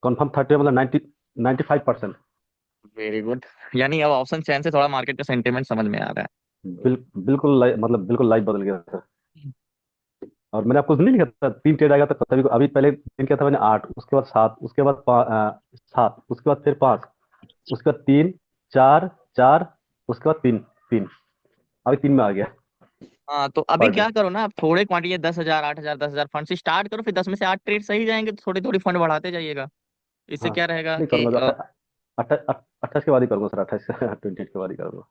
Confirm 30 मतलब 95%। Very good. यानी अब ऑप्शन चेन से थोड़ा मार्केट का सेंटीमेंट समझ में आ रहा बिल्कुल मतलब बिल्कुल लाइफ बदल गया सर। है। और मैंने आपको नहीं लिखा था 3 ट्रेड आएगा, तो तभी अभी पहले दिन किया था मैंने 8, उसके बाद 7, उसके बाद 7, उसके बाद फिर 5, उसके बाद 3, 4, 4, उसके बाद 3, 3, अभी 3 में आ गया हाँ तो अभी पर डे। क्या करो ना, आप थोड़े क्वांटिटी 10,000 8,000 10,000 फंड से स्टार्ट करो, फिर 10 में से 8 ट्रेड सही जाएंगे तो थोड़ी थोड़ी फंड बढ़ाते जाइएगा। इससे हाँ, क्या रहेगा नहीं कि करूंगा तो 28 के बाद ही करूंगा सर, 28 के बाद ही करूंगा।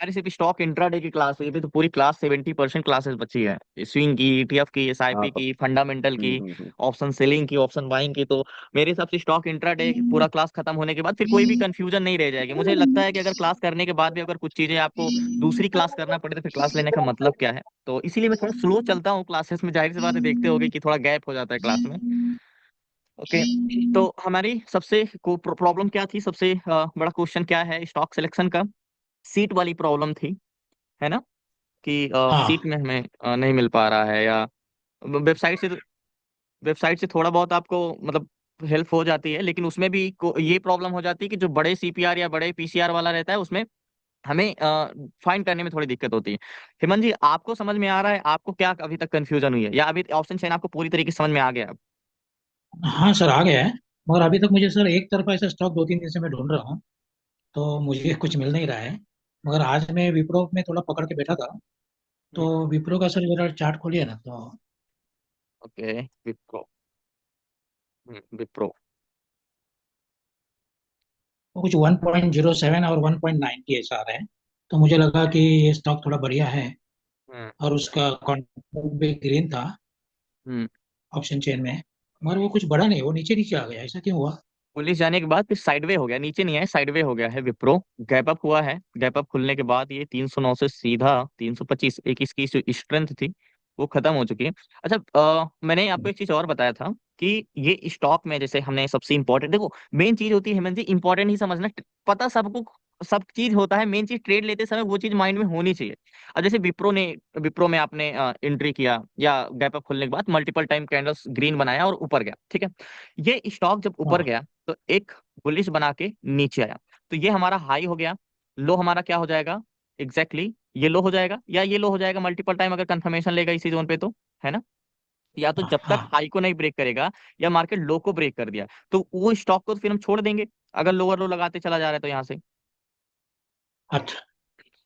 हमारी सिर्फ स्टॉक इंट्राडे की क्लास हुई थी तो पूरी क्लास 70% क्लासेस बची है, स्विंग की, ईटीएफ की, हाँ एसआईपी तो की, फंडामेंटल की, हम्म। ऑप्शन सेलिंग की, ऑप्शन बाइंग की। तो मेरे हिसाब से स्टॉक इंट्राडे पूरा क्लास खत्म होने के बाद फिर कोई भी कंफ्यूजन नहीं रह जाएगी। मुझे लगता है कि अगर क्लास करने के बाद भी अगर कुछ चीजें आपको दूसरी क्लास करना पड़े तो फिर क्लास लेने का मतलब क्या है। तो इसीलिए मैं थोड़ा स्लो चलता हूँ क्लासेस में, जाहिर सी बात है देखते होगे कि थोड़ा गैप हो जाता है क्लास में। ओके। तो हमारी सबसे प्रॉब्लम क्या थी, सबसे बड़ा क्वेश्चन क्या है स्टॉक सिलेक्शन का? सीट वाली प्रॉब्लम थी, है ना? कि सीट हाँ। में हमें नहीं मिल पा रहा है, या वेबसाइट से, वेबसाइट से थोड़ा बहुत आपको मतलब हेल्प हो जाती है, लेकिन उसमें भी ये प्रॉब्लम हो जाती है कि जो बड़े सीपीआर या बड़े पीसीआर वाला रहता है उसमें हमें फाइंड करने में थोड़ी दिक्कत होती है। हेमंत जी, आपको समझ में आ रहा है? आपको क्या अभी तक कंफ्यूजन हुई है, या अभी ऑप्शन चेन आपको पूरी तरीके से समझ में आ गया? हाँ सर, आ गया है। मगर अभी तक मुझे सर एक तरफा ऐसा स्टॉक 2-3 दिन से मैं ढूंढ रहा हूँ, तो मुझे कुछ मिल नहीं रहा है। मगर आज मैं विप्रो में थोड़ा पकड़ के बैठा था, हम्म, तो विप्रो का सर जरा चार्ट खोलिए ना, तो ओके। विप्रो। विप्रो। वो कुछ 1.07 और 1.90 ऐसा आ रहा है। तो मुझे लगा कि ये स्टॉक थोड़ा बढ़िया है, हम्म। और उसका कॉन्ट्रैक्ट भी ग्रीन था हम्म। ऑप्शन चेन में। मगर वो कुछ बढ़ा नहीं, वो नीचे नीचे आ गया, ऐसा क्यों हुआ? पुलिस जाने के बाद फिर साइडवे हो गया, नीचे नहीं है, साइडवे हो गया है विप्रो। गैप अप हुआ है, गैप अप खुलने के बाद ये 309 से सीधा 325, एक इसकी जो स्ट्रेंथ थी वो खत्म हो चुकी है। अच्छा, मैंने आपको एक चीज और बताया था कि ये स्टॉक में जैसे हमने सबसे इंपॉर्टेंट, देखो मेन चीज होती है हेमंत जी, इंपॉर्टेंट ही समझना। पता सबको सब चीज होता है, मेन चीज ट्रेड लेते समय वो चीज माइंड में होनी चाहिए। अब जैसे विप्रो में आपने एंट्री किया या गैप अप खुलने के बाद मल्टीपल टाइम कैंडल्स ग्रीन बनाया और ऊपर गया, ठीक है। ये स्टॉक जब ऊपर हाँ गया तो एक बुलिश बना के नीचे आया, तो ये हमारा हाई हो गया। लो हमारा क्या हो जाएगा? एग्जैक्टली ये लो हो जाएगा, या ये लो हो जाएगा मल्टीपल टाइम अगर कंफर्मेशन लेगा इसी जोन पे तो, है ना? या तो जब तक हाँ। हाई को नहीं ब्रेक करेगा या मार्केट लो को ब्रेक कर दिया तो वो स्टॉक को तो फिर हम छोड़ देंगे, अगर लोअर लो लगाते चला जा रहा है तो यहाँ से। अच्छा।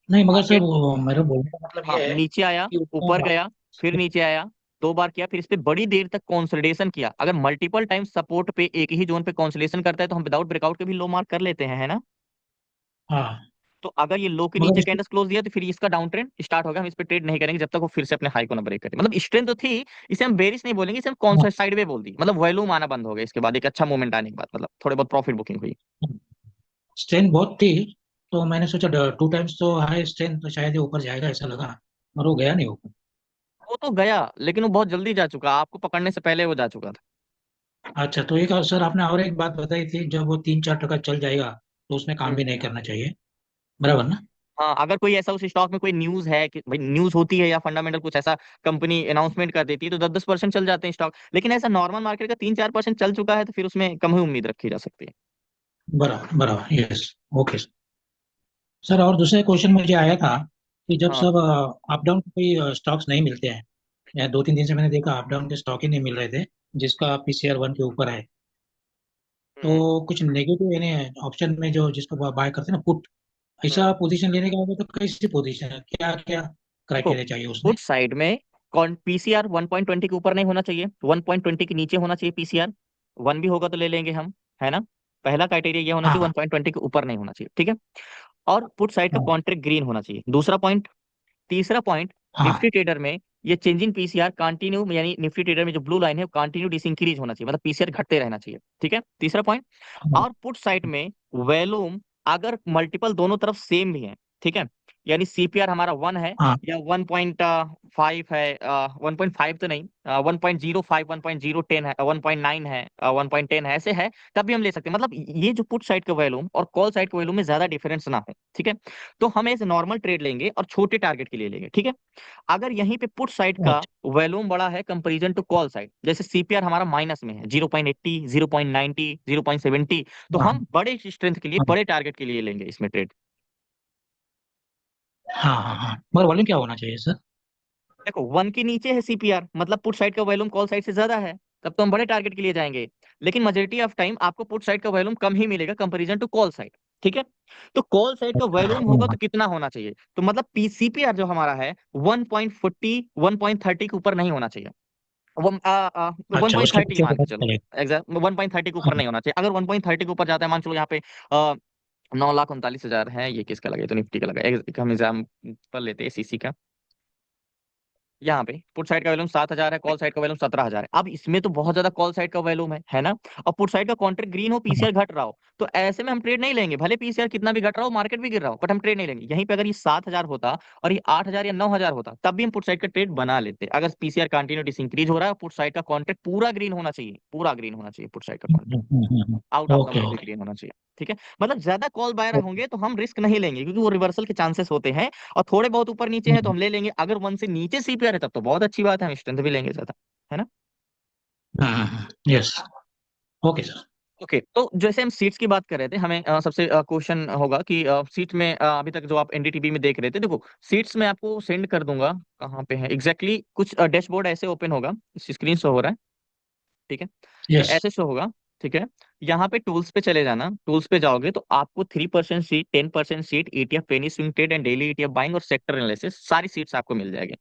नहीं मगर सर, मार्केट, वो मेरे बोलने का मतलब हाँ ये है नीचे आया, कि उसका ऊपर गया, फिर नीचे आया, दो बार किया, फिर इस पे बड़ी देर तक कंसोलिडेशन किया। अगर मल्टीपल टाइम सपोर्ट पे एक ही जोन पे कंसोलिडेशन करता है तो हम विदाउट ब्रेकआउट के भी लो मार्क कर लेते हैं, है ना? हाँ। तो अगर ये लो के मगर नीचे इसकी कैंडल्स क्लोज दिया तो फिर इसका डाउन ट्रेंड स्टार्ट होगा, हम इस पे ट्रेड नहीं करेंगे जब तक वो फिर से अपने हाई को ना ब्रेक करे। मतलब स्ट्रेंथ तो थी, इसे हम बेरिश नहीं बोलेंगे, इसे हम कौन सा साइड वे बोल दी, मतलब वॉल्यूम आना बंद हो गया इसके बाद, एक अच्छा मूवमेंट आने के बाद मतलब थोड़े बहुत प्रॉफिट बुकिंग हुई। स्ट्रेंथ बहुत थी, तो मैंने सोचा 2 टाइम्स तो हाई स्ट्रेंथ, तो शायद ये ऊपर जाएगा ऐसा लगा, मगर वो गया नहीं ऊपर। वो तो गया, लेकिन वो बहुत जल्दी जा चुका, आपको पकड़ने से पहले वो जा चुका था। अच्छा, तो एक सर आपने और एक बात बताई थी, जब वो 3-4 टका चल जाएगा तो उसमें काम हम्म। भी नहीं करना चाहिए, बराबर ना? हाँ, अगर कोई ऐसा उस स्टॉक में कोई न्यूज है कि भाई न्यूज होती है या फंडामेंटल कुछ ऐसा कंपनी अनाउंसमेंट कर देती है तो 10-10% चल जाते हैं स्टॉक, लेकिन ऐसा नॉर्मल मार्केट का 3-4% चल चुका है तो फिर उसमें कम ही उम्मीद रखी जा सकती है। बराबर बराबर, यस। ओके सर, और दूसरा क्वेश्चन मुझे आया था कि जब हाँ। सब अप डाउन कोई स्टॉक्स नहीं मिलते हैं, या 2-3 दिन से मैंने देखा अप डाउन के स्टॉक ही नहीं मिल रहे थे जिसका पीसीआर 1 के ऊपर है, हम्म। तो कुछ नेगेटिव यानी ऑप्शन में जो जिसको बाय करते हैं ना, पुट, हम्म। ऐसा पोजीशन लेने का होगा तो कैसी पोजीशन है, क्या क्या देखो, क्राइटेरिया चाहिए उसमें? पुट साइड में कौन पीसीआर 1.20 के ऊपर नहीं होना चाहिए, 1.20 के नीचे होना चाहिए पीसीआर। 1 भी होगा तो ले लेंगे हम, है ना? पहला क्राइटेरिया ये होना चाहिए हाँ 1.20 के ऊपर नहीं होना चाहिए, ठीक है। और पुट साइड का हाँ कॉन्ट्रैक्ट ग्रीन होना चाहिए, दूसरा पॉइंट। तीसरा पॉइंट, हाँ निफ्टी ट्रेडर में ये चेंजिंग पीसीआर कंटिन्यू, यानी निफ्टी ट्रेडर में जो ब्लू लाइन है कंटिन्यू डिसइंक्रीज होना चाहिए, मतलब पीसीआर घटते रहना चाहिए, ठीक है, तीसरा पॉइंट। हाँ और पुट साइड में वॉल्यूम अगर मल्टीपल दोनों तरफ सेम भी है, ठीक है, यानी सीपीआर हमारा 1 है हाँ या 1.5 है, 1.5 तो नहीं, 1.05, 1.010 है, 1.9 है, 1.10 है, ऐसे है, तब भी हम ले सकते हैं। मतलब ये जो पुट साइड का वॉल्यूम और कॉल साइड का वॉल्यूम में ज्यादा डिफरेंस ना हो, ठीक है। तो हम ऐसे नॉर्मल ट्रेड लेंगे और छोटे टारगेट के लिए लेंगे, ठीक है। अगर यहीं पे पुट साइड का अच्छा। वॉल्यूम बड़ा है कंपैरिजन टू कॉल साइड, जैसे सीपीआर हमारा माइनस में है 0.80, 0.90, 0.70, तो हाँ हम बड़े स्ट्रेंथ के लिए, हाँ बड़े टारगेट के लिए लेंगे इसमें ट्रेड। हाँ हाँ हाँ, मगर वॉल्यूम क्या होना चाहिए सर? देखो 1 के नीचे है सीपीआर, मतलब पुट साइड का वॉल्यूम कॉल साइड से ज्यादा है, तब तो हम बड़े टारगेट के लिए जाएंगे। लेकिन मेजोरिटी ऑफ टाइम आपको पुट साइड का वॉल्यूम कम ही मिलेगा कंपैरिजन टू कॉल साइड, ठीक है। तो कॉल साइड का अच्छा वॉल्यूम होगा तो कितना होना चाहिए, तो मतलब सीपीआर जो हमारा है 1.40, 1.30 के ऊपर नहीं होना चाहिए। वन अच्छा, पॉइंट उसके थर्टी पीछे मान तो के चलो, चलेगा। एग्जैक्ट 1.30 के ऊपर हाँ नहीं होना चाहिए। अगर 1.30 के ऊपर जाता है, मान चलो यहाँ पे 9,39,000 है, ये किसका लगा, ये तो निफ्टी का लगा, एक हम एग्जाम्पल लेते हैं सीसी का। यहाँ पे पुट साइड का वैल्यूम 7,000 है, कॉल साइड का वैल्यूम 17,000 है। अब इसमें तो बहुत ज्यादा कॉल साइड का वैल्यूम है ना। और पुट साइड का कॉन्ट्रैक्ट ग्रीन हो, हाँ पीसीआर घट रहा हो, तो ऐसे में हम ट्रेड नहीं लेंगे, भले पीसीआर कितना भी घट रहा हो, मार्केट भी गिर रहा हो, बट हम ट्रेड नहीं लेंगे। यहीं पे अगर ये 7,000 होता और ये 8,000 या 9,000 होता, तब भी हम पुट साइड का ट्रेड बना लेते। अगर पीसीआर कंटिन्यूटी इंक्रीज हो रहा है, पुट साइड का कॉन्ट्रैक्ट पूरा ग्रीन होना चाहिए, पूरा ग्रीन होना चाहिए पुट साइड का contract, out of the okay money भी ओके ग्रीन होना चाहिए, ठीक है। मतलब ज्यादा कॉल बायर होंगे तो हम रिस्क नहीं लेंगे, क्योंकि वो रिवर्सल के चांसेस होते हैं। और थोड़े बहुत ऊपर नीचे है तो हम ले लेंगे। अगर 1 से नीचे सीपीआर है तब तो बहुत अच्छी बात है, हम स्ट्रेंथ भी लेंगे ज्यादा, है ना। यस। Okay sir. ओके, तो जैसे हम सीट्स की बात कर रहे थे, हमें सबसे क्वेश्चन होगा कि सीट में अभी तक जो आप एनडीटीवी में देख रहे थे, देखो सीट्स में आपको सेंड कर दूंगा, कहाँ पे है एग्जैक्टली exactly, कुछ डैशबोर्ड ऐसे ओपन होगा, स्क्रीन शो हो रहा है, ठीक है। ये यस। ऐसे शो होगा, ठीक है। यहाँ पे टूल्स पे चले जाना, टूल्स पे जाओगे तो आपको 3% seat, 10% seat, ETF, Penney swing trade and daily ETF buying और सेक्टर एनालिसिस, सारी सीट्स आपको मिल जाएगी।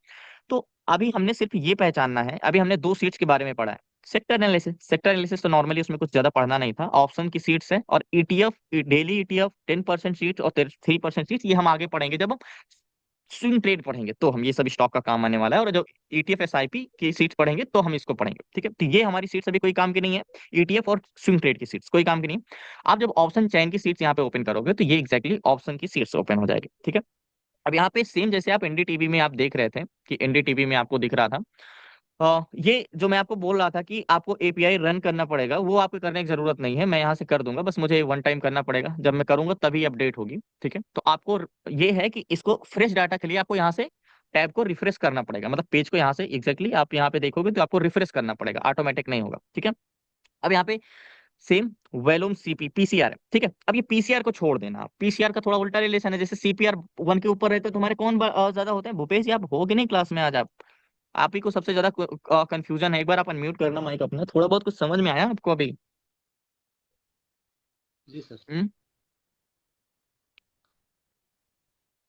तो अभी हमने सिर्फ ये पहचानना है, अभी हमने दो सीट्स के बारे में पढ़ा है। सेक्टर एनालिसिस, सेक्टर एनालिसिस तो नॉर्मली उसमें कुछ ज्यादा पढ़ना नहीं था, ऑप्शन की सीट्स है। और ईटीएफ, डेली ईटीएफ 10% सीट और 3% सीट, ये हम आगे पढ़ेंगे जब हम स्विंग ट्रेड पढ़ेंगे, तो हम ये सब स्टॉक का काम आने वाला है। और जो ईटीएफ एसआईपी की सीट्स पढ़ेंगे तो हम इसको पढ़ेंगे, ठीक है। तो ये हमारी सीट्स अभी कोई काम की नहीं है, ईटीएफ और स्विंग ट्रेड की सीट्स कोई काम की नहीं है। आप जब ऑप्शन चैन की सीट्स यहाँ पे ओपन करोगे तो ये एग्जैक्टली ऑप्शन की सीट्स ओपन हो जाएगी, ठीक है। अब यहाँ पे सेम जैसे आप एनडीटीवी में आप देख रहे थे कि एनडीटीवी में आपको दिख रहा था, ये जो मैं आपको बोल रहा था कि आपको एपीआई रन करना पड़ेगा, वो आपको करने की जरूरत नहीं है, मैं यहाँ से कर दूंगा, बस मुझे वन टाइम करना पड़ेगा, जब मैं करूंगा तभी अपडेट होगी, ठीक है। तो आपको ये है कि इसको फ्रेश डाटा के लिए आपको यहाँ से टैब को रिफ्रेश करना पड़ेगा, मतलब पेज को यहाँ से एग्जैक्टली आप यहाँ पे देखोगे तो आपको रिफ्रेश करना पड़ेगा, ऑटोमेटिक नहीं होगा, ठीक है। अब यहाँ पे सेम वेलुम सीपी पीसीआर है, ठीक है। अब ये पीसीआर को छोड़ देना, पीसीआर का थोड़ा उल्टा रिलेशन है, जैसे सीपीआर 1 के ऊपर रहते तो तुम्हारे कौन ज्यादा होते हैं, भूपेश जी आप हो कि नहीं क्लास में आज आप ही को सबसे ज्यादा कंफ्यूजन है। एक बार आप अनम्यूट करना माइक अपना, थोड़ा बहुत कुछ समझ में आया आपको अभी? जी सर। हम्म,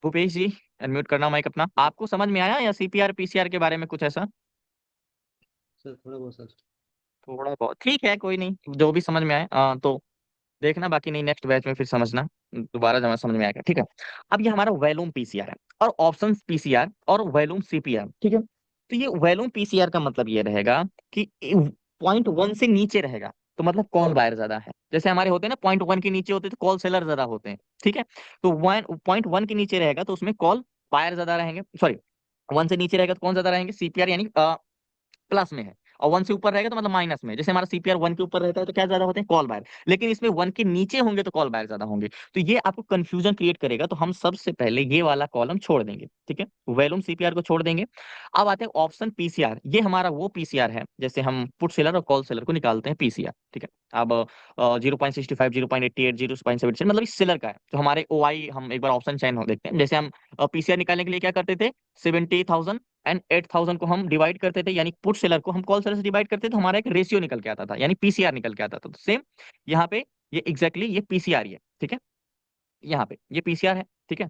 भूपेश जी अनम्यूट करना माइक अपना, आपको समझ में आया या सीपीआर पीसीआर के बारे में कुछ ऐसा? सर थोड़ा बहुत सर। थोड़ा बहुत ठीक है, कोई नहीं, जो भी समझ में आए तो देखना, बाकी नहीं नेक्स्ट बैच में फिर समझना, दोबारा जब समझ में आएगा, ठीक है। अब ये हमारा वैल्यूम पीसीआर है और ऑप्शन पीसीआर और वैल्यूम सीपीआर, ठीक है। तो ये वैल्यूम पीसीआर का मतलब ये रहेगा कि 0.1 से नीचे रहेगा तो मतलब कॉल बायर ज्यादा है। जैसे हमारे होते हैं ना 0.1 के नीचे होते हैं तो कॉल सेलर ज्यादा होते हैं, ठीक है। तो 0.1 के नीचे रहेगा तो उसमें कॉल बायर ज्यादा रहेंगे, सॉरी 1 से नीचे रहेगा तो कौन ज्यादा रहेंगे, सीपीआर, यानी प्लस में है। और 1 से ऊपर रहेगा तो मतलब माइनस में, जैसे हमारा सीपीआर 1 के ऊपर रहता है तो क्या ज्यादा होते हैं, कॉल बायर। लेकिन इसमें 1 के नीचे होंगे तो कॉल बायर ज्यादा होंगे, तो ये आपको कंफ्यूजन क्रिएट करेगा। तो हम सबसे पहले ये वाला कॉलम छोड़ देंगे, ठीक है, वैल्यूम सीपीआर को छोड़ देंगे। अब आते हैं ऑप्शन पीसीआर, ये हमारा वो पीसीआर है जैसे हम पुट सेलर और कॉल सेलर को निकालते हैं पीसीआर, ठीक है। अब 0.65, 0.88, 0.77, मतलब इस सेलर का है। तो हमारे ओ आई, हम एक बार ऑप्शन चयन हो देखते हैं, जैसे हम पीसीआर निकालने के लिए क्या करते थे, 70,000 एंड 8,000 को हम डिवाइड करते थे, यानी पुट सेलर को हम कॉल सेलर से डिवाइड करते थे, तो हमारा एक रेशियो निकल के आता था, यानी पीसीआर निकल के आता था। तो सेम यहाँ पे ये एग्जैक्टली ये पीसीआर ही है, ठीक है। यहाँ पे ये पीसीआर है, ठीक है।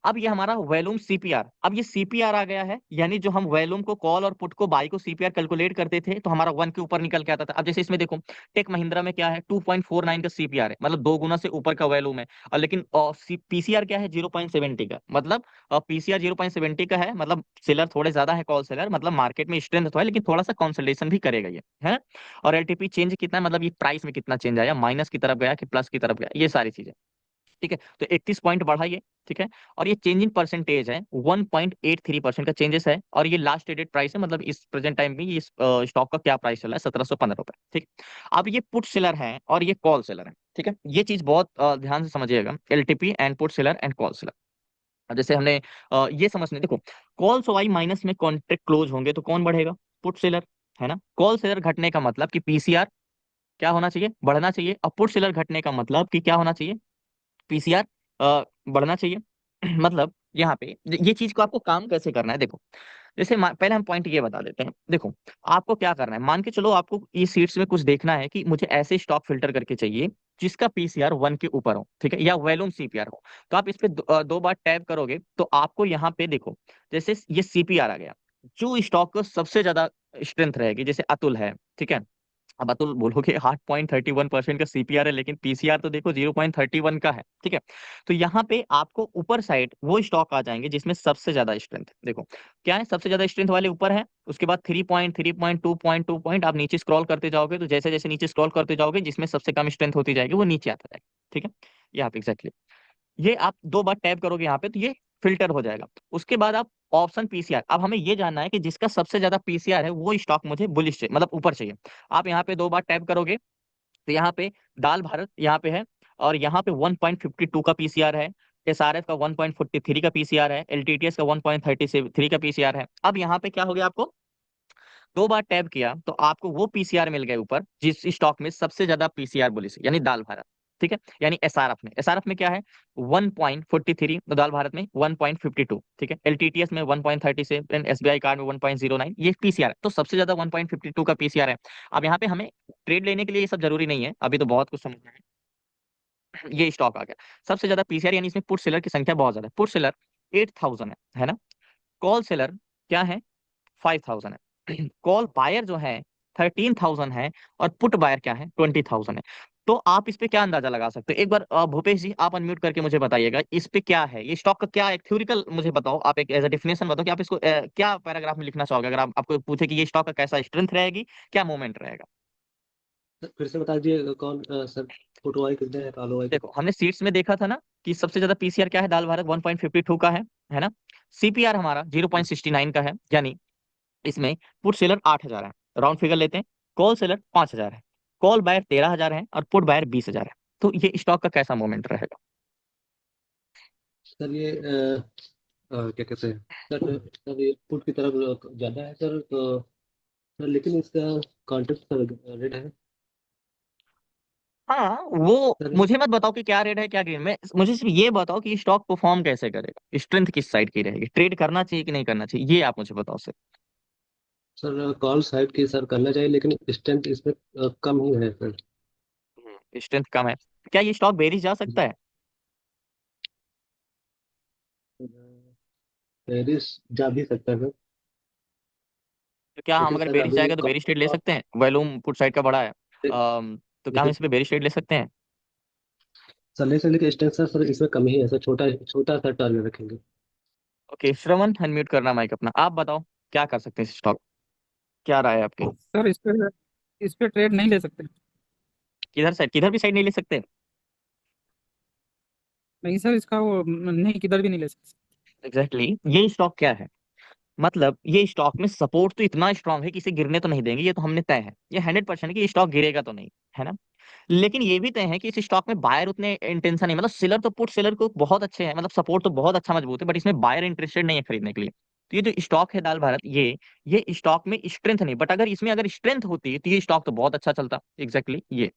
अब ये हमारा वैल्यूम सीपीआर, अब ये सीपीआर आ गया है, यानी जो हम वैल्यूम को कॉल और पुट को बाई को सीपीआर कैलकुलेट करते थे तो हमारा 1 के ऊपर निकल के आता था। अब जैसे इसमें देखो टेक महिंद्रा में क्या है, 2.49 का सीपीआर है, मतलब 2 गुना से ऊपर का वैल्यूम है। और लेकिन पीसीआर क्या है, 0.70 का, मतलब पीसीआर 0.70 का है, मतलब सेलर थोड़े ज्यादा है, कॉल सेलर, मतलब मार्केट में स्ट्रेंथ तो है लेकिन थोड़ा सा कंसोलिडेशन भी करेगा ये, है ना। और एलटीपी चेंज कितना है, मतलब ये प्राइस में कितना चेंज आया, माइनस की तरफ गया कि प्लस की तरफ गया, ये सारी चीजें। ठीक है, तो 31 पॉइंट बढ़ा ये। ठीक है, और ये चेंज इन परसेंटेज है, 1.83% का चेंजेस है, और ये लास्ट ट्रेडेड प्राइस है, मतलब इस प्रेजेंट टाइम में ये स्टॉक का क्या प्राइस चला है, 1715 रुपए। ठीक, अब ये पुट सेलर है और ये कॉल सेलर है। ठीक है, ये चीज बहुत ध्यान से समझिएगा, LTP and put seller and call seller. अब जैसे हमने ये समझने, देखो कॉल सवाई माइनस में कॉन्ट्रैक्ट क्लोज होंगे तो कौन बढ़ेगा, पुट सेलर, है ना। कॉल सेलर घटने का मतलब कि पीसीआर क्या होना चाहिए, बढ़ना चाहिए। और पुट सेलर घटने का मतलब कि क्या होना चाहिए, पीसीआर बढ़ना चाहिए। मतलब यहाँ पे ये चीज को आपको काम कैसे करना है, देखो जैसे पहले हम पॉइंट ये बता देते हैं। देखो आपको क्या करना है, मान के चलो आपको ई सीट्स में कुछ देखना है कि मुझे ऐसे स्टॉक फिल्टर करके चाहिए जिसका पीसीआर 1 के ऊपर हो, ठीक है, या वैल्यूम सीपीआर हो। तो आप इस पे दो बार टैप करोगे तो आपको यहाँ पे देखो, जैसे ये सीपीआर आ गया, जो स्टॉक को सबसे ज्यादा स्ट्रेंथ रहेगी, जैसे अतुल है, ठीक है। अब अतुल बोलोगे 8.31% का सीपीआर है, लेकिन पीसीआर तो देखो 0.31 का है। ठीक है, तो यहाँ पे आपको ऊपर साइड वो स्टॉक आ जाएंगे जिसमें सबसे ज्यादा स्ट्रेंथ है। देखो क्या है, सबसे ज्यादा स्ट्रेंथ वाले ऊपर है, उसके बाद 3 पॉइंट, 3 पॉइंट, 2 पॉइंट आप नीचे स्क्रॉल करते जाओगे, तो जैसे जैसे नीचे स्क्रॉल करते जाओगे जिसमें सबसे कम स्ट्रेंथ होती जाएगी वो नीचे आता जाएगा। ठीक है, ये आप एग्जैक्टली ये आप दो बार टैप करोगे यहाँ पे तो ये फिल्टर हो जाएगा। उसके बाद आप ऑप्शन पीसीआर, अब हमें ये जानना है कि जिसका सबसे ज्यादा पीसीआर है वो स्टॉक मुझे बुलिश चाहिए, मतलब ऊपर चाहिए। आप यहाँ पे दो बार टैप करोगे तो यहाँ पे दाल भारत यहाँ पे है, और यहाँ पे 1.52 का पीसीआर है, एसआरएफ का 1.43 का पीसीआर है, एलटीटीएस का 1.33 का पीसीआर है। अब यहाँ पे क्या हो गया, आपको दो बार टैप किया तो आपको वो पीसीआर मिल गए ऊपर जिस स्टॉक में सबसे ज्यादा पीसीआर बोली से, यानी दाल भारत। ठीक है, यानी एसआरएफ में क्या है, 1.43, तो दाल भारत में 1.52। ठीक है, एलटीटीएस में 1.37, एसबीआई कार्ड में 1.09, ये पीसीआर है, तो सबसे ज्यादा 1.52 का पीसीआर है। अब यहाँ पे हमें ट्रेड लेने के लिए ये सब जरूरी नहीं है, अभी तो बहुत कुछ समझना है। ये स्टॉक आ गया सबसे ज्यादा पीसीआर, यानी इसमें पुट सेलर की संख्या बहुत ज्यादा है। पुट सेलर 8000 है ना। कॉल सेलर क्या है, 5000 है। कॉल बायर जो है 13,000 है, और पुट बायर क्या है, 20,000 है। तो आप इस पे क्या अंदाजा लगा सकते हो, एक बार भूपेश जी आप अनम्यूट करके मुझे बताइएगा, इस पे क्या है, ये स्टॉक का क्या एक थ्योरिकल मुझे बताओ, आप एक एज अ डेफिनेशन बताओ कि आप इसको क्या पैराग्राफ में लिखना चाहोगे, अगर आप आपको पूछे कि ये स्टॉक का कैसा स्ट्रेंथ रहेगी, क्या मूवमेंट रहेगा। सर फिर से बता दीजिए कौन सर, फोटो वाई कितने हैं, कालो वाई देखो कितने हमने सीट्स में देखा था ना कि सबसे ज्यादा पीसीआर क्या है, दाल भारत 1.52 का है ना। सीपीआर हमारा हैं? 0.69 का है, यानी इसमें पुट सेलर 8,000 है, राउंड फिगर लेते हैं। कॉल सेलर 5,000 है, कॉल बायर 13,000 है, और पुट बायर 20,000 है। तो ये स्टॉक का कैसा मोमेंट रहेगा। सर ये क्या कहते हैं सर, सर ये पुट की तरफ ज्यादा है सर, तो सर लेकिन इसका कॉन्ट्रैक्ट रेट है हाँ, वो सर। मुझे मत बताओ कि क्या रेट है क्या गेम में, मुझे सिर्फ ये बताओ कि स्टॉक परफॉर्म कैसे करेगा, स्ट्रेंथ किस साइड की रहेगी, ट्रेड करना चाहिए कि नहीं करना चाहिए, ये आप मुझे बताओ सर। सर कॉल साइड की सर करना चाहिए, लेकिन स्ट्रेंथ इसमें कम ही है सर। स्ट्रेंथ कम है, क्या ये स्टॉक बेरिश जा सकता है। पेरिस जा भी सकता है सर, तो क्या हम लेकिन अगर सर बेरिश अभी जाएगा तो बेरिश ट्रेड ले सकते हैं, वॉल्यूम पुट साइड का बड़ा है, तो क्या हम लेकिन इस पे बेरिश ट्रेड ले सकते हैं। सर ले सकते, लेकिन स्ट्रेंथ सर इसमें कम ही है सर, छोटा छोटा सा टारगेट रखेंगे। ओके श्रवण, अनम्यूट करना माइक अपना, आप बताओ क्या कर सकते हैं इस स्टॉक, क्या राय है आपकी। सर इस पे ट्रेड नहीं ले सकते। किधर साइड, किधर भी साइड नहीं ले सकते। नहीं सर, इसका वो नहीं, किधर भी नहीं ले सकते। एग्जैक्टली ये स्टॉक क्या है, मतलब ये स्टॉक में सपोर्ट तो इतना स्ट्रांग है कि इसे गिरने तो नहीं देंगे, ये तो हमने तय है, ये 100% कि ये स्टॉक गिरेगा तो नहीं, है ना। लेकिन ये भी तय है कि इस स्टॉक में बायर उतने इंटेंशन नहीं, मतलब सेलर तो पुट सेलर को बहुत अच्छे हैं, मतलब सपोर्ट तो बहुत अच्छा मजबूत है, बट इसमें बायर इंटरेस्टेड नहीं है खरीदने के लिए। तो ये जो स्टॉक है दाल भारत, ये स्टॉक में स्ट्रेंथ नहीं, बट अगर इसमें अगर स्ट्रेंथ होती तो ये स्टॉक तो बहुत अच्छा चलता। एग्जैक्टली ये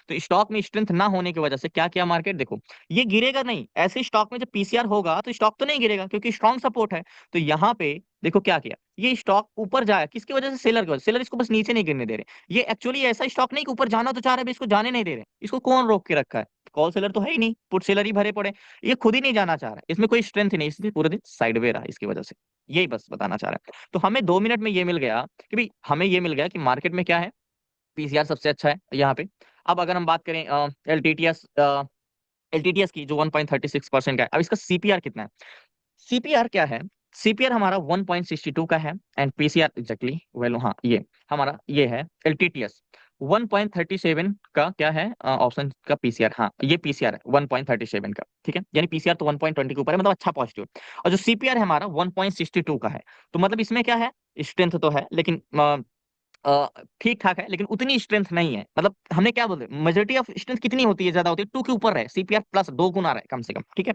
तो स्टॉक में स्ट्रेंथ ना होने की वजह से क्या किया मार्केट, देखो ये गिरेगा नहीं, ऐसे स्टॉक में जब पीसीआर होगा तो स्टॉक तो नहीं गिरेगा क्योंकि स्ट्रॉन्ग सपोर्ट है। तो यहाँ पे देखो क्या किया, ये स्टॉक ऊपर जाया किसकी वजह से, सेलर की वजह से। सेलर इसको बस नीचे नहीं गिरने दे रहे, ये एक्चुअली ऐसा स्टॉक नहीं कि ऊपर जाना तो चाह रहे, इसको जाने नहीं दे रहे, इसको कौन रोक के रखा है, कॉल सेलर तो है ही नहीं, पुट सेलर ही भरे पड़े, ये खुद ही नहीं जाना चाह रहा है, इसमें कोई स्ट्रेंथ ही नहीं, इसलिए पूरे दिन साइडवे रहा इसकी वजह से। यही बस बताना चाह रहा है। तो हमें 2 मिनट में ये मिल गया कि भाई हमें ये मिल गया कि मार्केट में क्या है, पीसीआर सबसे अच्छा है यहाँ पे। अब अगर हम बात करें एलटीटीएस की जो 1.36% का है, अब इसका सीपीआर कितना है, सीपीआर क्या है, सीपीआर हमारा 1.62 का है, एंड पीसीआर एग्जैक्टली वेल हाँ ये हमारा ये है एलटीटीएस 1.37 का क्या है ऑप्शन का पीसीआर, हाँ ये पीसीआर है 1.37 का, ठीक है, यानी पीसीआर तो 1.20 के ऊपर है, मतलब अच्छा पॉजिटिव। और जो सीपीआर है हमारा 1.62 का है। तो मतलब इसमें क्या है, स्ट्रेंथ तो है लेकिन ठीक ठाक है, लेकिन उतनी स्ट्रेंथ नहीं है। मतलब हमने क्या बोलते, मेजोरिटी ऑफ स्ट्रेंथ कितनी होती है, ज्यादा होती है 2 के ऊपर है, सीपीआर प्लस 2 गुना रहा है कम से कम, ठीक है।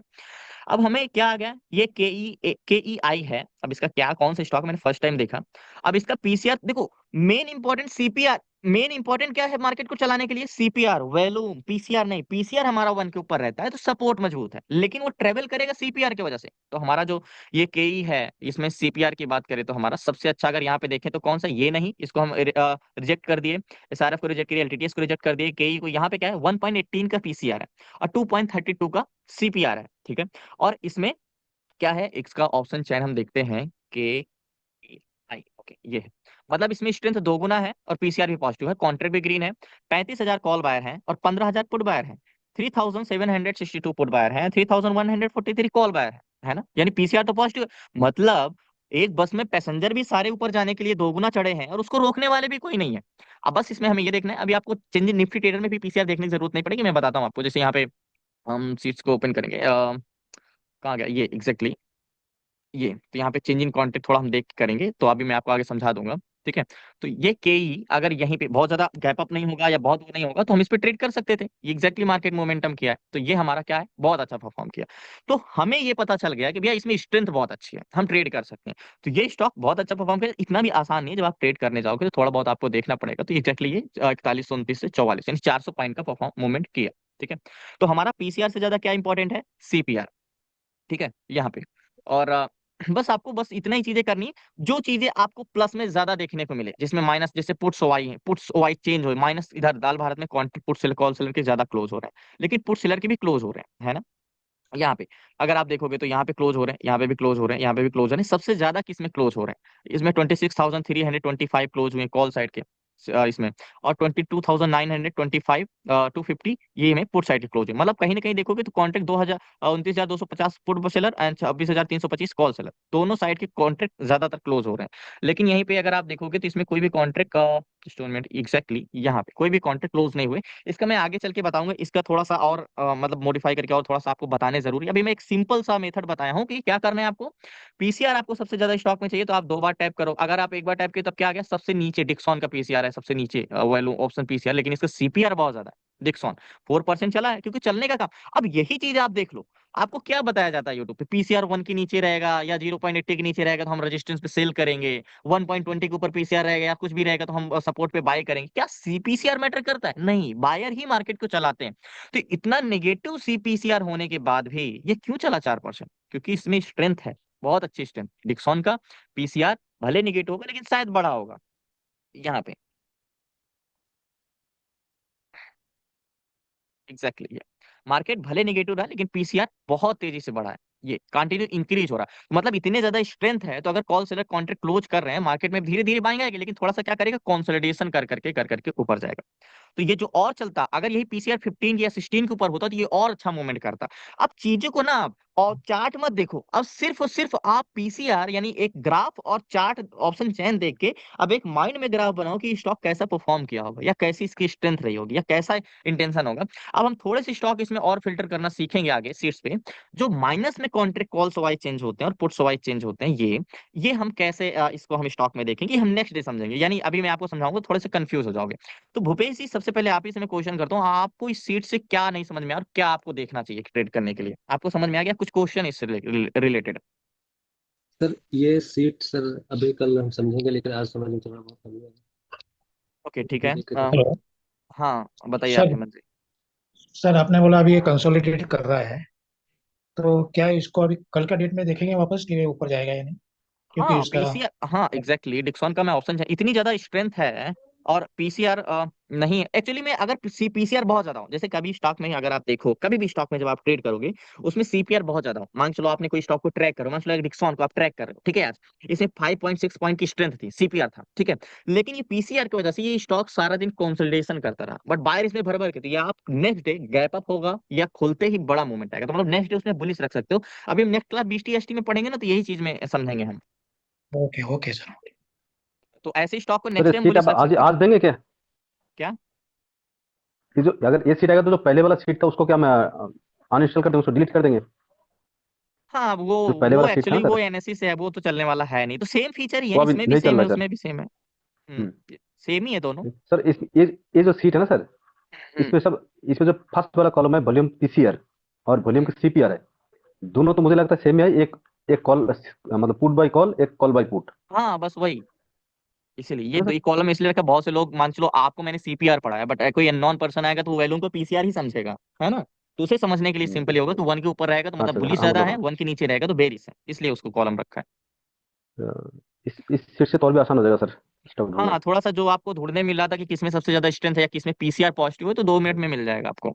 अब हमें क्या आ गया, ये केईआई है। अब इसका क्या, कौन सा स्टॉक, मैंने फर्स्ट टाइम देखा। अब इसका पीसीआर देखो, main important CPR, main important क्या है मार्केट को चलाने के लिए, सीपीआर वॉल्यूम, पीसीआर नहीं। पीसीआर हमारा 1 के ऊपर रहता है तो सपोर्ट मजबूत है, लेकिन वो ट्रेवल करेगा सीपीआर की वजह से। तो हमारा जो ये केई है, इसमें सीपीआर की बात करें तो हमारा सबसे अच्छा अगर यहाँ पे देखें तो कौन सा, ये नहीं, इसको हम रिजेक्ट कर दिए, एसआरएफ को रिजेक्ट किया, एलटीटीएस को रिजेक्ट कर दिए, केई को। यहाँ पे क्या है, 1.18 का पीसीआर है और 2.32 का सीपीआर है, ठीक है। और इसमें क्या है, इसका ऑप्शन चयन हम देखते हैं कि आई, ओके ये है। मतलब इसमें स्ट्रेंथ 2 गुना है और पीसीआर भी पॉजिटिव है, कॉन्ट्रैक्ट भी ग्रीन है, 35,000 कॉल बायर है और 15,000 पुट बायर है, 3,762 पुट बायर है, 3,143 कॉल बायर है ना, यानी पीसीआर तो पॉजिटिव है। मतलब एक बस में पैसेंजर भी सारे ऊपर जाने के लिए 2 गुना चढ़े हैं और उसको रोकने वाले भी कोई नहीं है। अब बस इसमें हमें ये देखना है, अभी आपको चेंज इन निफ्टी ट्रेडर में भी पीसीआर देखने की जरूरत नहीं पड़ेगी, मैं बताता हूँ आपको। जैसे यहाँ पे हम सीट्स को ओपन करेंगे, कहाँ गया ये एग्जैक्टली, ये तो यहाँ पे चेंज इन कॉन्टेक्ट थोड़ा हम देख के करेंगे, तो अभी मैं आपको आगे समझा दूंगा, ठीक है। तो ये केई अगर यहीं पे बहुत ज्यादा गैप अप नहीं होगा या बहुत वो नहीं होगा तो हम इस पे ट्रेड कर सकते थे, ये एग्जैक्टली मार्केट मोमेंटम किया है, तो ये हमारा क्या है, बहुत अच्छा परफॉर्म किया। तो हमें ये पता चल गया कि भैया इसमें स्ट्रेंथ बहुत अच्छी है, हम ट्रेड कर सकते हैं। तो ये स्टॉक बहुत अच्छा परफॉर्म किया, इतना भी आसान नहीं है, जब आप ट्रेड करने जाओगे तो थोड़ा बहुत आपको देखना पड़ेगा। तो एग्जैक्टली ये 4129 से 44 यानी 400 पॉइंट का परफॉर्म मूवमेंट किया, ठीक है। तो हमारा पीसीआर से ज्यादा क्या इंपॉर्टेंट है, सीपीआर, ठीक है यहाँ पे। और बस आपको बस इतना ही चीजें करनी है, जो चीजें आपको प्लस में ज्यादा देखने को मिले, जिसमें माइनस, जैसे पुट्स ओआई है, पुट्स ओआई चेंज हो, माइनस इधर दाल भारत में contract put seller call seller के ज्यादा क्लोज हो रहे हैं, लेकिन पुट सेलर के भी क्लोज हो रहे हैं, है ना। यहाँ पे अगर आप देखोगे तो यहाँ पे क्लोज हो रहे हैं, यहाँ पे भी क्लोज हो रहे हैं, यहाँ पे भी क्लोज हो रहे हैं, सबसे ज्यादा किसमें क्लोज हो रहे हैं, इसमें 26,325 क्लोज हुए कॉल साइड के इसमें, और 22,925 250 ये में पुट साइड के क्लोज है। मतलब कहीं ना कहीं देखोगे तो contract 29,250 put seller and 26,325 call seller, दोनों साइड के कॉन्ट्रैक्ट ज्यादातर क्लोज हो रहे हैं। लेकिन यहीं पे अगर आप देखोगे तो इसमें कोई भी कॉन्ट्रैक्ट स्टोनमेंट एग्जैक्टली यहाँ पे कोई भी कॉन्ट्रैक्ट क्लोज नहीं हुए। इसका मैं आगे चल के बताऊंगा, इसका थोड़ा सा और मतलब मॉडिफाई करके और थोड़ा सा आपको बताने जरूरी है। अभी मैं एक सिंपल सा मेथड बताया हूँ कि क्या करना है आपको। पीसीआर आपको सबसे ज्यादा स्टॉक में चाहिए तो आप 2 बार टैप करो, अगर आप एक बार टैप किए तब क्या आ गया, सबसे नीचे डिक्सॉन का पीसीआर है, सबसे नीचे वैल्यू ऑप्शन पीसीआर, लेकिन इसका सीपीआर बहुत ज्यादा है। डिक्सॉन 4% चला है क्योंकि चलने का काम। अब यही चीज आप देख लो, आपको क्या बताया जाता है यूट्यूब पे, पीसीआर 1 के नीचे रहेगा या 0.80 के नीचे रहेगा तो हम रेजिस्टेंस पे सेल करेंगे, 1.20 के ऊपर पीसीआर रहेगा या कुछ भी रहेगा तो हम सपोर्ट पे बाय करेंगे। क्या सीपीसीआर मैटर करता है, नहीं, बायर ही मार्केट को चलाते हैं। तो इतना नेगेटिव सीपीसीआर होने के बाद भी ये क्यों चला 4%, क्योंकि इसमें स्ट्रेंथ है, बहुत अच्छी स्ट्रेंथ डिक्सॉन का। पीसीआर भले निगेटिव होगा लेकिन शायद बड़ा होगा यहाँ पे, एग्जैक्टली ये मार्केट भले निगेटिव रहा लेकिन पीसीआर बहुत तेजी से बढ़ा है, ये कंटिन्यू इंक्रीज हो रहा है। मतलब इतने ज्यादा स्ट्रेंथ है, तो अगर कॉल सेलर कॉन्ट्रैक्ट क्लोज कर रहे हैं मार्केट में, धीरे धीरे बाइंग आएगी, लेकिन थोड़ा सा क्या करेगा, कंसोलिडेशन कर करके ऊपर जाएगा। तो ये जो और चलता, अगर यही पीसीआर 15 या 16 के ऊपर होता तो ये और अच्छा मूवमेंट करता। अब चीजों को ना और चार्ट मत देखो, अब सिर्फ और सिर्फ आप पीसीआर यानी एक ग्राफ और चार्ट ऑप्शन चैन देख के अब एक माइंड में ग्राफ बनाओ कि स्टॉक कैसा परफॉर्म किया होगा या कैसी इसकी स्ट्रेंथ रही होगी या कैसा इंटेंशन होगा। अब हम थोड़े से स्टॉक इसमें और फिल्टर करना सीखेंगे आगे सीट्स पे, जो माइनस में कॉन्ट्रैक्ट कॉल्स वाइज चेंज होते हैं और पुट्स वाइज चेंज होते हैं, ये हम कैसे इसको हम स्टॉक में देखेंगे, हम नेक्स्ट डे समझेंगे, यानी अभी मैं आपको समझाऊंगा, थोड़े से कंफ्यूज हो जाओगे। तो भूपेश जी सबसे पहले आप ही से मैं क्वेश्चन करता हूँ, आपको इस सीट से क्या नहीं समझ में आया और क्या आपको देखना चाहिए ट्रेड करने के लिए, आपको समझ में आ गया कुछ क्वेश्चन इससे रिलेटेड। सर ये सीट सर अभी कल हम समझेंगे, लेकिन आज समझ में थोड़ा बहुत कमी है। ओके ठीक है, दिक्कत है। हेलो हाँ बताइए आप सर। हेमंत जी। सर आपने बोला अभी ये कंसोलिडेट कर रहा है, तो क्या इसको अभी कल का डेट में देखेंगे वापस कि ये ऊपर जाएगा या नहीं, क्योंकि हाँ इसका। पीसीआर, हाँ एग्जैक्टली डिक्सॉन का मैं ऑप्शन है, इतनी ज्यादा स्ट्रेंथ है और पीसीआर नहीं है एक्चुअली में। अगर पीसीआर बहुत ज्यादा हो, जैसे कभी स्टॉक में अगर आप देखो, कभी भी स्टॉक में जब आप ट्रेड करोगे उसमें सीपीआर बहुत ज्यादा हो, मान चलो आपने कोई स्टॉक को ट्रैक करो, मान चलो एक डिक्सॉन को आप ट्रैक कर रहे हो, ठीक है, आज इसमें 5.6 पॉइंट की स्ट्रेंथ थी, सीपीआर था, ठीक है, लेकिन ये पीसीआर की वजह से ये स्टॉक सारा दिन कंसोलिडेशन करता रहा, बट बायर इसमें भर भर के, तो या आप नेक्स्ट डे गैप अप होगा या खुलते ही बड़ा मूवमेंट आएगा, तो मतलब नेक्स्ट डे उसमें बुलिश रख सकते हो। अभी हम नेक्स्ट क्लास बीस टी में पढ़ेंगे ना, तो यही चीज में समझेंगे हम। Okay okay sir. तो ऐसे स्टॉक को सर नेक्स्ट ये टाइम सीट बुलिश आप रख आज सकते हो। आज देंगे क्या? क्या? ये जो अगर ये सीट आएगा तो जो पहले वाला सीट था उसको क्या मैं अनइंस्टॉल कर देंगे, उसको डिलीट कर देंगे? हाँ वो जो पहले वो वाला सीट था एक्चुअली ना वो सर, एनएससी से है, वो तो चलने वाला है नहीं, तो सेम फीचर ही है, वो अभी इसमें भी नहीं चल सेम रहा है है सर। उसमें भी सेम है। हम्म। सेम ही है दोनों। सर इस ये जो सीट है ना सर, हम्म इसमें सब, इसमें जो फर्स्ट वाला कॉलम है वॉल्यूम पीसीआर और वॉल्यूम हम्म, सीपीआर है, दोनों तो मुझे लगता है सेम ही है। एक एक कॉल मतलब पुट बाय कॉल, एक कॉल बाय पुट, हाँ बस वही। इसीलिए है ये ना दो सर? कॉलम इसलिए रखा, बहुत से लोग मान चलो आपको मैंने सीपीआर पढ़ाया, बट कोई नॉन पर्सन आएगा तो वो वैल्यूम को पीसीआर ही समझेगा, है ना। तो उसे समझने के लिए सिंपल ही होगा, तो वन के ऊपर रहेगा तो हाँ मतलब सर, बुलिश हाँ ज्यादा मतलब है, हाँ। वन के नीचे रहेगा तो बेरिश है, इसलिए उसको कॉलम रखा है। इस सीट से तो और भी आसान हो जाएगा सर स्टॉक ढूंढना। हाँ थोड़ा सा जो आपको ढूंढने मिल रहा था कि किसमें सबसे ज्यादा स्ट्रेंथ है या किसमें पीसीआर पॉजिटिव है, तो 2 मिनट में मिल जाएगा आपको।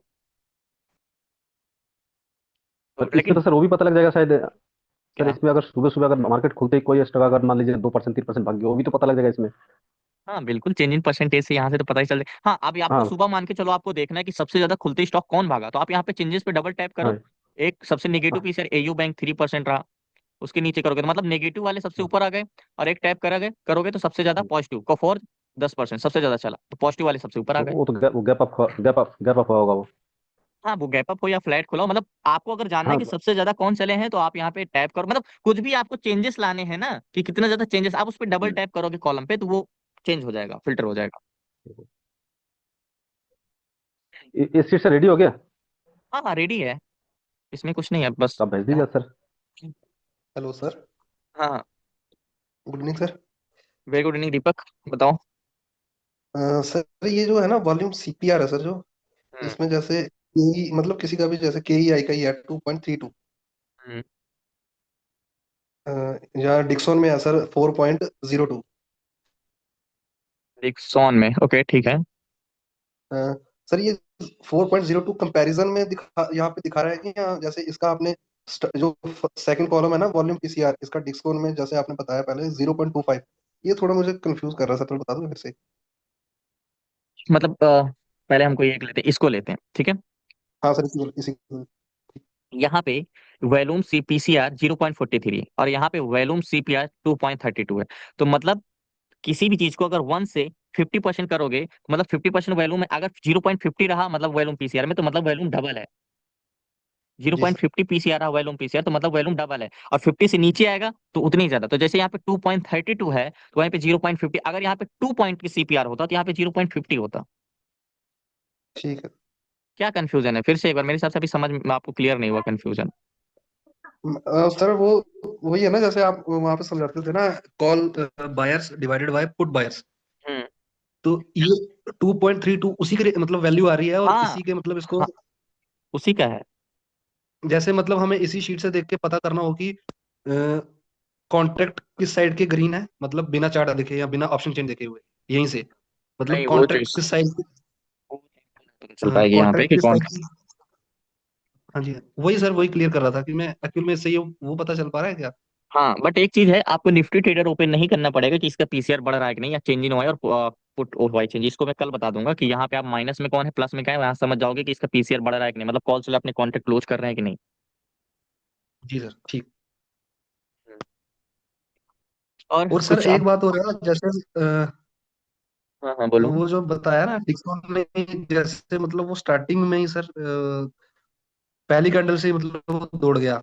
तो पर इसमें लेकिन तो सर वो भी पता लग जाएगा शायद। सर क्या? इसमें अगर सुबह सुबह अगर मार्केट खुलते ही कोई स्टॉक अगर मान लीजिए 2% 3% भाग गया, वो भी तो पता लग जाएगा इसमें। हाँ बिल्कुल, चेंज इन परसेंटेज से यहाँ से तो पता ही चल जाए। हाँ अभी आपको हाँ सुबह मान के चलो, आपको देखना है कि सबसे ज्यादा खुलते स्टॉक कौन भागा, तो आप यहाँ पे चेंजेस पे डबल टैप करो। हाँ एक सबसे नेगेटिव हाँ पीसीआर एयू बैंक 3% रहा, उसके नीचे करोगे तो मतलब नेगेटिव वाले सबसे हाँ, ऊपर आ गए। और एक टैप करोगे तो सबसे ज्यादा पॉजिटिव को फॉर 10% सबसे ज्यादा चला, तो पॉजिटिव वाले सबसे ऊपर आ तो गए। वो तो वो गैप अप हुआ होगा वो। हाँ वो गैप अप हो या फ्लैट खुला हो, मतलब आपको अगर जानना है हाँ कि सबसे ज्यादा कौन चले हैं, तो आप यहाँ पे टैप करो, मतलब कुछ भी आपको चेंजेस लाने हैं ना कि कितना ज्यादा चेंजेस, आप उस पर डबल हम्म। टैप करोगे कॉलम पे, तो वो चेंज हो जाएगा, फिल्टर हो जाएगा। इस सीट से रेडी हो गया? हाँ हाँ रेडी है, इसमें कुछ नहीं है बस। तो आप भेज दीजिए सर। Hello sir. हाँ हाँ, good evening sir. Very good evening Deepak, बताओ। सर ये जो है ना वॉल्यूम सीपीआर है सर, जो हम्म इसमें जैसे के मतलब किसी का भी जैसे के ई आई का ही है 2.32, हम्म, या डिक्सन में है सर 4.02। डिक्सॉन में ओके ठीक है। सर ये 4.02 कंपैरिजन में दिखा, यहाँ पे दिखा रहा है कि यहाँ जैसे इसका आपने जो सेकंड कॉलम है ना वॉल्यूम पीसीआर, इसका डिक्सन में जैसे आपने बताया पहले 0.25, ये थोड़ा मुझे कंफ्यूज कर रहा है सर, थोड़ा बता दो फिर से। मतलब पहले हमको ये लेते हैं, इसको लेते हैं ठीक है। हाँ सर, इसी यहाँ पे वैल्यूम सी पीसीआर 0.43 है और यहाँ पे वैल्यूम सीपीआर 2.32 है। तो मतलब किसी भी चीज को अगर 1 से 50% करोगे, तो मतलब 50% वैल्यूम में अगर 0.50 रहा मतलब वैल्यूम पीसीआर में, तो मतलब वैल्यूम डबल है। जीरो जी पॉइंट सर। फिफ्टी पीसीआर रहा वैल्यूम पीसीआर, तो मतलब वैल्यूम डबल है। और 50 से नीचे आएगा तो उतनी ही ज्यादा, तो जैसे यहाँ पे 2.32 है तो वहीं पे 0.50, अगर यहाँ पे 2 पॉइंट की सीपीआर होता तो यहाँ पे 0.50 होता। ठीक है। क्या कंफ्यूजन है, फिर से एक बार, मेरे हिसाब से अभी समझ में आपको क्लियर नहीं हुआ कंफ्यूजन। सर वो वही है ना, जैसे आप वहां पे समझाते थे ना, call buyers divided by put buyers, hmm तो ये 2.32 उसी के मतलब वैल्यू आ रही है, और हाँ इसी के मतलब इसको हाँ उसी का है। जैसे मतलब हमें इसी शीट से देख के पता करना हो कि कॉन्ट्रैक्ट किस साइड के ग्रीन है, मतलब बिना चार्ट देखे या बिना ऑप्शन चेंज देखे हुए, यहीं से मतलब नहीं वो कॉन्ट्रैक्ट चीज किस साइड, पता चल पाएगी यहाँ पे कॉन्ट्रैक्ट कि किस कौन। साइड की। हाँ जी, वही सर, वही क्लियर कर रहा था कि मैं एक्चुअल में इससे ये वो पता चल पा रहा है क्या। हाँ बट एक चीज है, आपको निफ्टी ट्रेडर ओपन नहीं करना पड़ेगा कि इसका पीसीआर बढ़ रहा है कि नहीं, या चेंज इन हुआ है, और पुट और वाई चेंज, इसको मैं कल बता दूंगा कि यहाँ पे आप माइनस में कौन है प्लस में क्या है, वहां समझ जाओगे कि इसका पीसीआर बढ़ रहा है कि नहीं, मतलब कॉल से अपने कॉन्ट्रैक्ट क्लोज कर रहे हैं कि नहीं। जी सर ठीक। और और सर कुछ एक आप। बात और है ना, जैसे हाँ हाँ बोलो। वो जो बताया ना डिस्काउंट में, जैसे मतलब वो स्टार्टिंग में ही सर पहली कैंडल से ही मतलब वो दौड़ गया,